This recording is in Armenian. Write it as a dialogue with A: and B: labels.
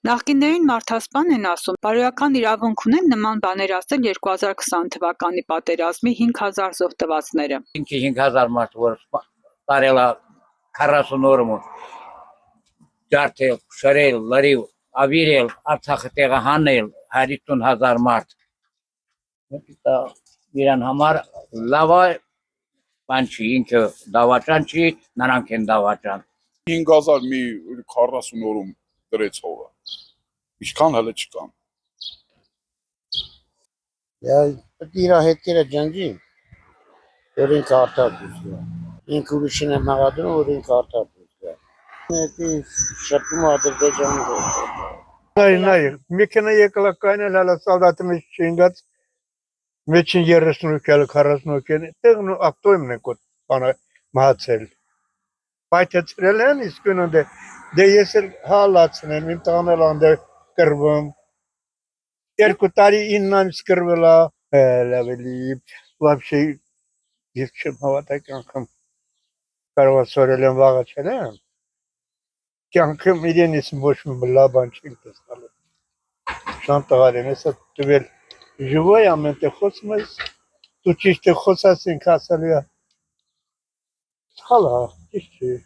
A: Նախկիններին մարդասպան են ասում, բարոյական իրավունք ունեն նման բաներ ասել 2020 թվականի պատերազմի 5000 զոհ տվածները։
B: 5000 մարդ, որ տարել է 40 օրում ջարդել, շրել, լրիվ, ավիրել, Արցախը տեղահանել 50000 մարդ։ Իրան համար լավ է, բան չի, ինքը դավաճան չի, նրանք են դավաճան։
C: 5000 մի 40 օրում դրեց հողը։ Ինչքան հələ չկան։
D: Իր հետքերը ջնջի, որ ինքը արդար դուրս գա։ Ինքը ուրիշին է մաղադրում, որ ինքը արդար դուրս գա։ Դա շփում Ադրբեջանը։
E: Նայ, մեքենա եկել է կանել, հələ սալդատը մեջ չինգած, մեջին 38 48 տեղն ու ակտոյմն է կոտ բանը մահացել։ Պայթեցրել են, իսկ ունդ դե ես էլ հալացն եմ, իմ տղան էլ անդե կրվում։ 2 տարի 9 ամիս կրվել է, լավելի, вообще ես չեմ հավատակ անգամ կարող է սորել եմ վաղաչել եմ։ Կյանքում իրենից ոչ մի լավ բան չեմ տեսնալու։ Շան տղար են, հեսա տվել ժվոյ ամեն տեղ խոսում ես, դու ճիշտ է խոսած ենք ասալու է։ Հալա, ճիշտ չի։